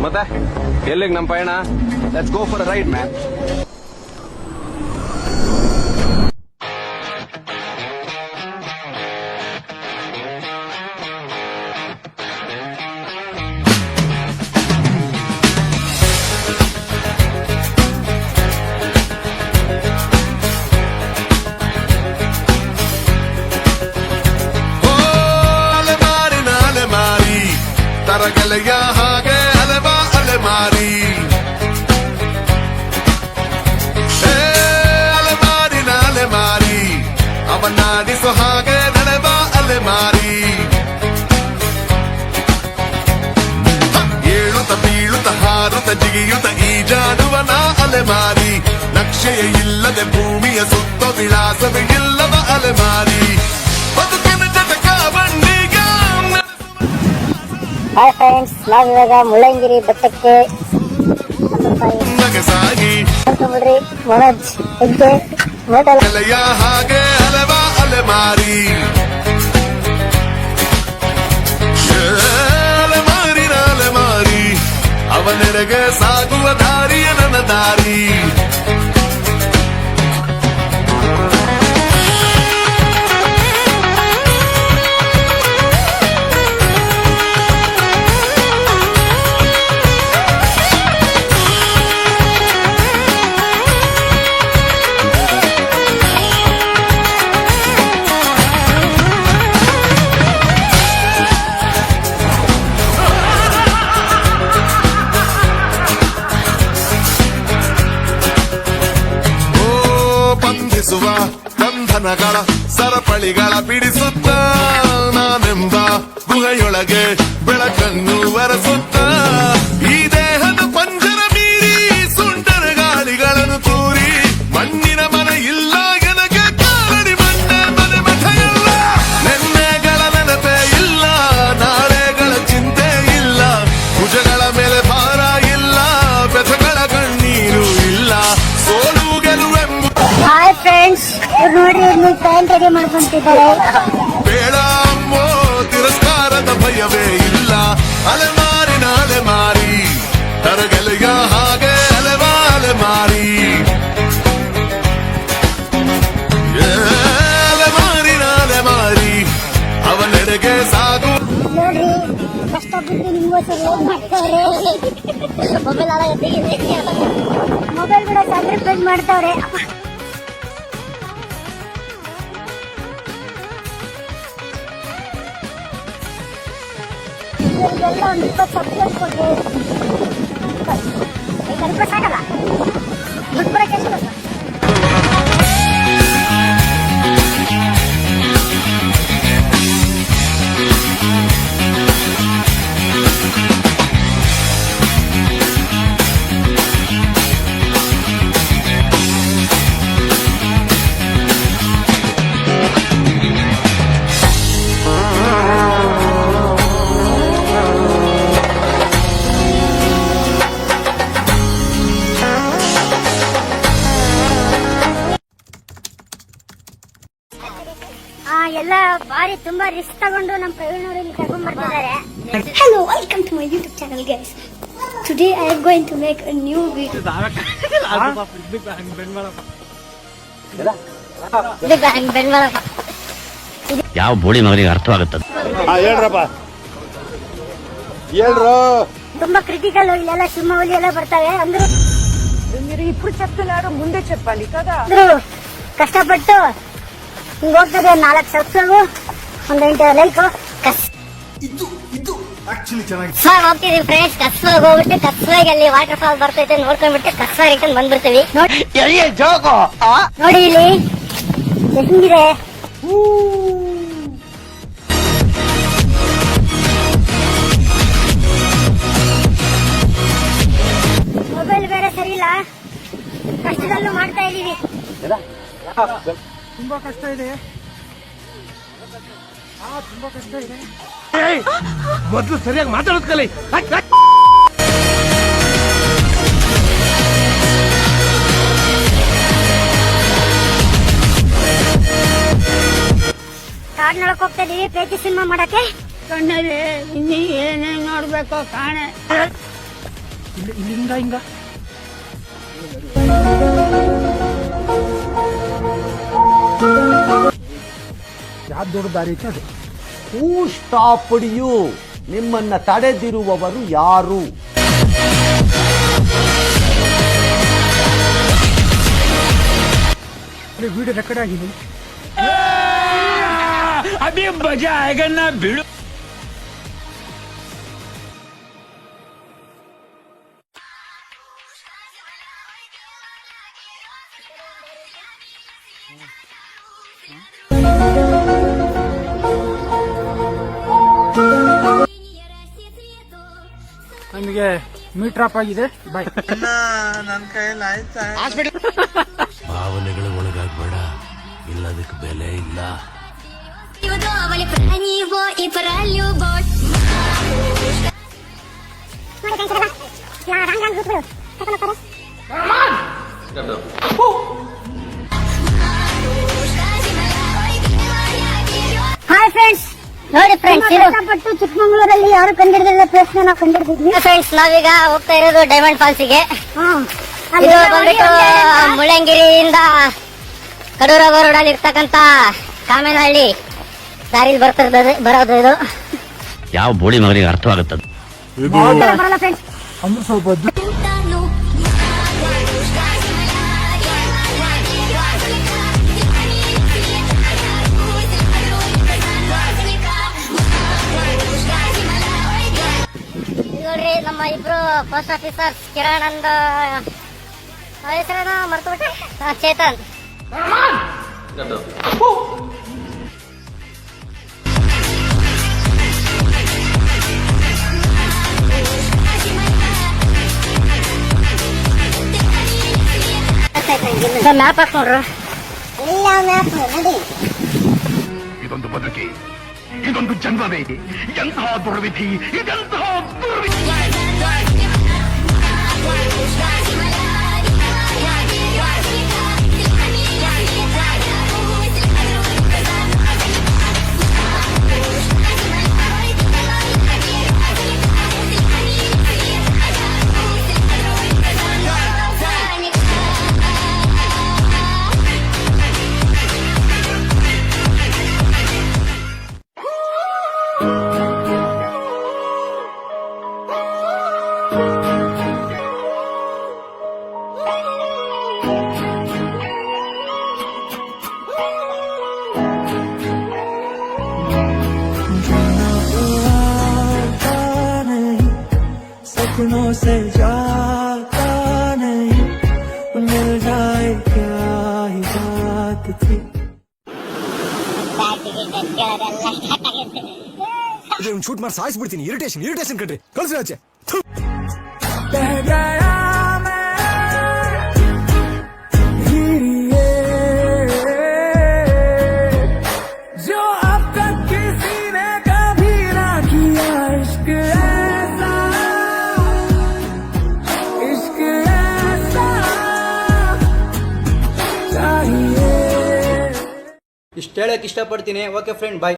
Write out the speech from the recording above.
ಮತ್ತೆ ಎಲ್ಲಿಗೆ ನಮ್ಮ ಪಯಣ? Let's go for a ride man. ತರಗೆಲೆಯ ಹಾಗೆ ಅಲೆವಾ ಅಲೆಮಾರಿ, ಅಲೆಮಾರಿನ ಅಲೆಮಾರಿ, ಅವನಾಡಿಸೋ ಹಾಗೆ ನಡೆವ ಅಲೆಮಾರಿ. ಏಳುತ್ತ ಬೀಳುತ್ತ ಹಾರುತ್ತ ಜಿಗಿಯುತ್ತ ಈಜಾಡುವನ ಅಲೆಮಾರಿ, ನಕ್ಷೆಯ ಇಲ್ಲದೆ ಭೂಮಿಯ ಸುತ್ತ ವಿಳಾಸವೇ ಇಲ್ಲದ ಅಲೆಮಾರಿ. ಬದುಕಿನ ಜಟಕ ಬಂಡಿಗ. ಹಾಯ್ ಫ್ರೆಂಡ್ಸ್, ನಾವಿವಾಗ ಮುಳ್ಳಂಗಿರಿ ಬೆಟ್ಟಕ್ಕೆ ನೋಡ್ಕೊಂಡ್ಬಿಡ್ರಿ. ಮನೋಜ್ ಹೆಗ್ಗೆ ಹೋಟೆಲ್ ಹಾಗೆ ಅಲೆವಾ ಅಲೆಮಾರಿ, ಅಲೆಮಾರಿನ ಅಲೆಮಾರಿ, ಅವನೆಡೆಗೆ ಸಾಗುವ ದಾರಿಯ ನನ್ನ ದಾರಿ. ಬಂಧನಗಳ ಸರಪಳಿಗಳ ಬಿಡಿಸುತ್ತ ನಾನೆಂಬ ಗುಹೆಯೊಳಗೆ ಬೆಳಕನ್ನು ಬರೆಸುತ್ತ, ಈ ದೇಹದ ಪಂಜರ ಮೀರಿ ಸುಂಟರ ಗಾಳಿಗಳನ್ನು ತೂರಿ, ಮಣ್ಣಿನ ಮನೆ ಇಲ್ಲ ಎನಗೆ ಕಾಲಡಿ ಮಣ್ಣೆ ಮನೆ ಮಠ ಇಲ್ಲ. ನೆನ್ನೆಗಳ ನೆನಪೇ ಇಲ್ಲ, ನಾಳೆಗಳ ಚಿಂತೆ ಇಲ್ಲ, ಭುಜಗಳ ಮೇಲೆ ಭಾರ ಇಲ್ಲ, ಬೆಥಗಳ ಕಣ್ಣೀರು ಇಲ್ಲ, ಸೋಲು ಗೆಲುವೆಂಬ. ಹಾಯ್ ಫ್ರೆಂಡ್ಸ್, ನೋಡ್ರಿ ಇಲ್ಲಿ ಪ್ಯಾಂಟ್ ರೆಡಿ ಮಾಡ್ಕೊಂತಿದ್ದಾರೆ. ಬೇಡ ಅಮ್ಮೋ ತಿರಸ್ಕಾರದ ಭಯವೇ ಇಲ್ಲ, ಅಲೆಮಾರಿನ ಅಲೆಮಾರಿ, ತರಗೆಲೆಯ ಹಾಗೆ ಅಲೆವಾ ಅಲೆಮಾರಿ, ಅಲೆಮಾರಿನ ಅಲೆಮಾರಿ, ಅವನೆಡೆಗೆ ಸಾಗು. ನೋಡ್ರಿ ಕಷ್ಟಪಟ್ಟು ನಿಮ್ಗೋಸ್ಕರ ಮಾಡ್ತಾವ್ರೆ. ಮೊಬೈಲ್ ಕೂಡ ಸ್ಯಾಕ್ರಿಫೈಸ್ ಮಾಡ್ತಾವ್ರೆ. ಎಲ್ಲ ಒಂದು 20 ಸಬ್ಸ್ಕ್ರೈಬ್ ಕೊಡ್ರಿ. 20 ಸಾಕಲ್ಲ, ದುಡ್ಡು ಬರೋಕೆ ಎಷ್ಟು? ಎಲ್ಲ ಬಾರಿ ತುಂಬಾ ರಿಸ್ಕ್ ತಗೊಂಡು ನಮ್ಮ ಪ್ರವೀಣ್ ಅವರು ಇಲ್ಲಿ ತಗೊಂಡ್ ಬರ್ತಿದ್ದಾರೆ. Hello, welcome to my YouTube channel, guys. Today I am going to make a new video. Big Bang Benmalappa. ಯಾವ ಬೋಳಿ ಮಗನಿಗೆ ಅರ್ಥವಾಗುತ್ತದೆ? ಹೇಳ್ರಪ್ಪ, ಹೇಳ್ರು. ತುಂಬಾ ಕ್ರಿಟಿಕಲ್ ಇಲ್ಲೆಲ್ಲ ಸಿಂಹವಲಿ ಎಲ್ಲ ಬರ್ತವೆ. ಅಂದ್ರು ఇప్పుడు చెప్తున్నారు, ముందే చెప్పాలి కదా. ಕಷ್ಟಪಟ್ಟು ಹಿಂಗ ಹೋಗ್ತದೆ. 4 ಸಬ್ಸ್ಕ್ರೈಬ್, 1 ಲೈಕ್. ಕಸ್ಬಾಗ್ ಹೋಗ್ತಿದೀವಿ ಫ್ರೆಂಡ್ಸ್. ಕಸ್ಬಾಗ್ ಹೋಗ್ಬಿಟ್ಟು ಕಸ್ಬಾಗ್ ಅಲ್ಲಿ ವಾಟರ್ ಫಾಲ್ ಬರ್ತೈತೆ ನೋಡ್ಕೊಂಡ್ಬಿಟ್ಟು ಕಸ್ಬಾಗ್ ರಿಟರ್ನ್ ಬಂದ್ಬಿಡ್ತೀವಿ. ನೋಡಿ ಇಲ್ಲಿ ಹೆಂಗಿದೆ. ಮೊಬೈಲ್ ಬೇರೆ ಸರಿ ಇಲ್ಲ, ಕಷ್ಟದಲ್ಲೂ ಮಾಡ್ತಾ ಇದೀವಿ. ತುಂಬಾ ಕಷ್ಟ ಇದೆ, ತುಂಬಾ ಕಷ್ಟ ಇದೆ. ಮೊದಲು ಸರಿಯಾಗಿ ಮಾತಾಡೋದ್ ಕಲಿ. ಕಾಡ್ನೊಳಕ್ ಹೋಗ್ತಾ ಇದೀವಿ ಪ್ರೀತಿ ಸಿನಿಮಾ ಮಾಡಕ್ಕೆ. ಕಣ್ಣಲ್ಲಿ ಇನ್ನೀ ಏನೇನ್ ನೋಡ್ಬೇಕೋ ಕಾಣೆ. ಹಿಂಗ ಹಿಂಗ ಯಾವ್ದು ದೊಡ್ಡ ದಾರಿ ಐತೆ ಅದು. ಹೂ ಸ್ಟಾಪ್ಡ್ ಯು? ನಿಮ್ಮನ್ನ ತಡೆದಿರುವವರು ಯಾರು? ವಿಡಿಯೋ ರೆಕಾರ್ಡ್ ಆಗಿದೆ. ಅಭಿ ಮಜಾ ಆಯಗನ್ನ ಬಿಡು. ನಮಗೆ ಮೀಟರ್ ಆಫ್ ಆಗಿದೆ. ಬಾಯ್. ಭಾವನೆಗಳ ಒಳಗಾಗ್ಬೇಡ, ಇಲ್ಲದಕ್ಕೆ ಬೆಲೆ ಇಲ್ಲ. ಹಾಯ್ ಫ್ರೆಂಡ್ಸ್, ನೋಡಿ ಫ್ರೆಂಡ್ಸ್, ಕಷ್ಟಪಟ್ಟು ಚಿಕ್ಕಮಂಗ್ಳೂರಲ್ಲಿ ಯಾರು ಕಂಡಿಡಿದ ಪ್ರಶ್ನೆ ನಾವು ಕಂಡಿಡಿದ್ವಿ. ಫ್ರೆಂಡ್ಸ್, ನಾವೀಗ ಹೋಗ್ತಾ ಇರೋದು ಡೈಮಂಡ್ ಫಾಲ್ಸಿಗೆ. ಇದು ಬಂದ್ಬಿಟ್ಟು ಮುಳ್ಳಂಗಿರಿಯಿಂದ ಕಡೂರಾಗ ರೋಡಲ್ಲಿ ಇರ್ತಕ್ಕಂತ ಕಾಮೇನಹಳ್ಳಿ ದಾರಿಲಿ ಬರೋದು ಇದು. ಯಾವ ಬೋಳಿ ಮಗನಿಗೆ ಅರ್ಥವಾಗುತ್ತದೆ? ಬರಲ್ಲ ಫ್ರೆಂಡ್ಸ್. ಅಂದ್ರೆ ಸ್ವಲ್ಪ ನೋಡ್ರಿ, ನಮ್ಮ ಇಬ್ರು ಪೋಸ್ಟ್ ಆಫೀಸರ್ಸ್ ಕಿರಣ್ ಅಂಡ್ ಹೆಸರೇನ ಮರ್ತುಬಿಟ್ಟೆ, ಚೇತನ್. ಮ್ಯಾಪ್ ಹಾಕ್ ನೋಡ್ರು. ಇಲ್ಲ ಮ್ಯಾಪ್ ನೋಡಿ. ಇದೊಂದು ಬದುಕಿ, ಇದೊಂದು ಜನ್ಮವೇ, ಎಂತಹ ದುರ್ವಿಧಿ, ಇದೆಂತಹ ದುರ್ವಿಧಿ. सपनों से जाता नहीं, मिल जाए क्या ही बात थी. ಶೂಟ್ ಮಾಡಿ ಸಾಯಿಸ್ಬಿಡ್ತೀನಿ. ಇರಿಟೇಷನ್ ಕಣ್ರಿ, ಕಳ್ಸಿ ಆಚೆ. बह गया मैं धीरे, जो अब तक किसी ने कभी ना किया. इश्क ऐसा, इश्क ऐसा चाहिए. ಇಷ್ಟು ಹೇಳಕ್ ಇಷ್ಟಪಡ್ತೀನಿ. ಓಕೆ ಫ್ರೆಂಡ್, ಬಾಯ್.